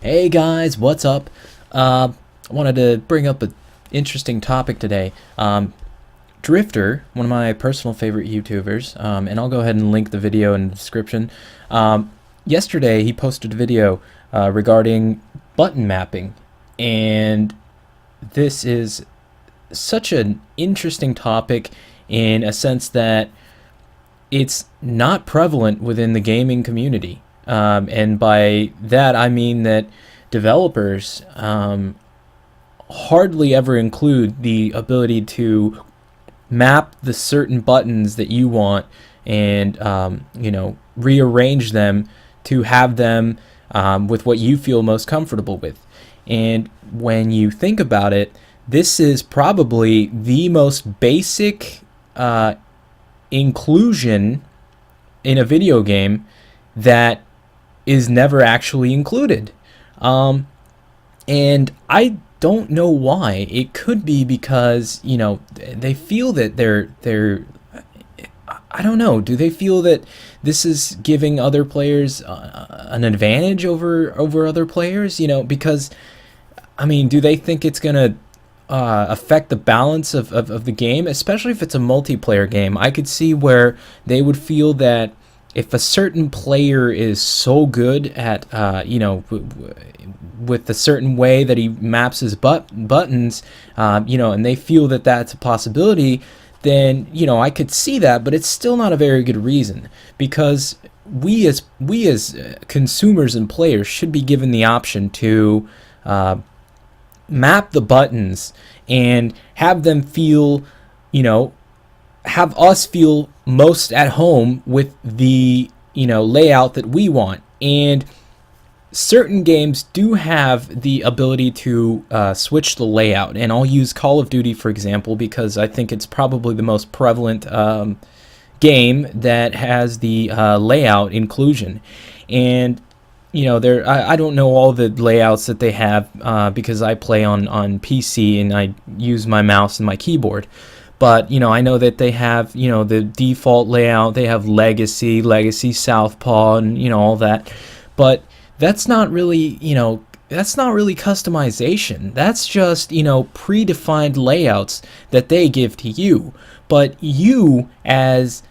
Hey guys, what's up? I wanted to bring up an interesting topic today. Drifter, one of my personal favorite YouTubers, and I'll go ahead and link the video in the description. Yesterday, he posted a video regarding button mapping, and this is such an interesting topic in a sense that it's not prevalent within the gaming community. And by that, I mean that developers hardly ever include the ability to map the certain buttons that you want and, rearrange them to have them with what you feel most comfortable with. And when you think about it, this is probably the most basic inclusion in a video game that is never actually included. And I don't know why. It could be because, they feel that they're I don't know. Do they feel that this is giving other players an advantage over other players? Because, do they think it's going to affect the balance of the game, especially if it's a multiplayer game? I could see where they would feel that if a certain player is so good at, with the certain way that he maps his buttons, and they feel that that's a possibility, then, I could see that, but it's still not a very good reason, because we as consumers and players should be given the option to map the buttons and have them feel, have us feel most at home with the layout that we want. And certain games do have the ability to switch the layout, and I'll use Call of Duty for example, because I think it's probably the most prevalent game that has the layout inclusion. And I don't know all the layouts that they have because I play on PC and I use my mouse and my keyboard. But, I know that they have, the default layout. They have Legacy, Southpaw, and, all that. But that's not really, customization. That's just, predefined layouts that they give to you. But you, as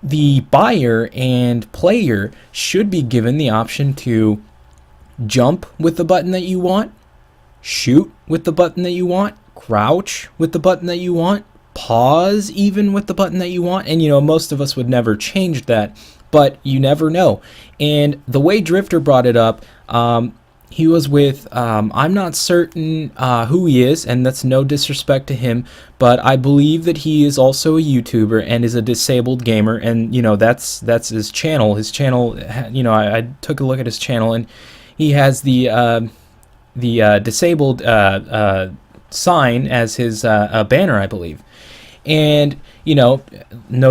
the buyer and player, should be given the option to jump with the button that you want, shoot with the button that you want, crouch with the button that you want, pause even with the button that you want. And most of us would never change that, but you never know. And the way Drifter brought it up, he was with, I'm not certain who he is, and that's no disrespect to him, but I believe that he is also a YouTuber and is a disabled gamer, and that's his channel. His channel, I took a look at his channel, and he has the disabled sign as his banner, I believe. And no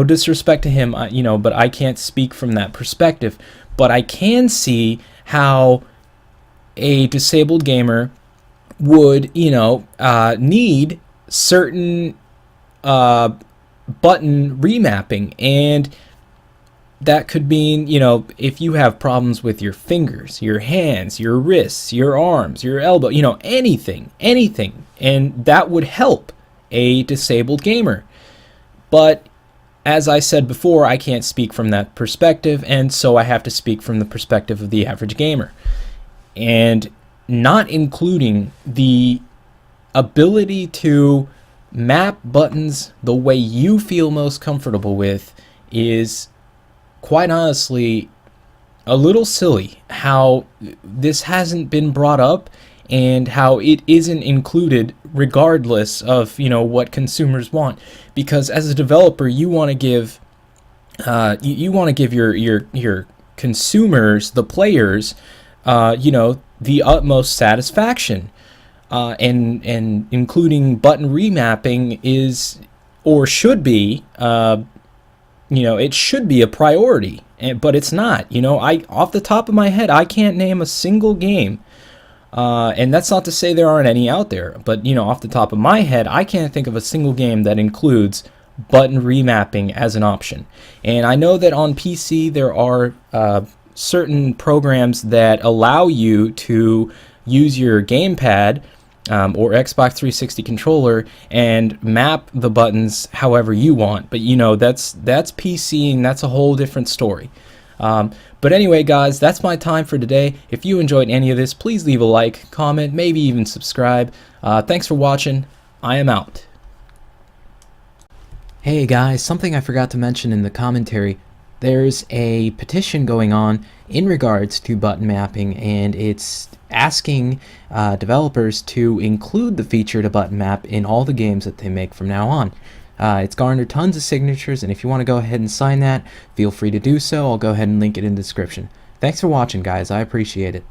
disrespect to him, but I can't speak from that perspective. But I can see how a disabled gamer would, need certain button remapping, and that could mean, if you have problems with your fingers, your hands, your wrists, your arms, your elbow, anything, and that would help a disabled gamer. But as I said before, I can't speak from that perspective, and so I have to speak from the perspective of the average gamer. And not including the ability to map buttons the way you feel most comfortable with is, quite honestly, a little silly how this hasn't been brought up and how it isn't included regardless of what consumers want. Because as a developer, you want to give your consumers, the players, the utmost satisfaction, and including button remapping is, or should be, it should be a priority, but it's not. I, off the top of my head, I can't name a single game, and that's not to say there aren't any out there, but off the top of my head, I can't think of a single game that includes button remapping as an option. And I know that on PC there are certain programs that allow you to use your gamepad or Xbox 360 controller and map the buttons however you want. But that's PC, and that's a whole different story. But anyway, guys, that's my time for today. If you enjoyed any of this, please leave a like, comment, maybe even subscribe. Thanks for watching. I am out. Hey guys, something I forgot to mention in the commentary. There's a petition going on in regards to button mapping, and it's asking developers to include the feature to button map in all the games that they make from now on. It's garnered tons of signatures, and if you want to go ahead and sign that, feel free to do so. I'll go ahead and link it in the description. Thanks for watching, guys. I appreciate it.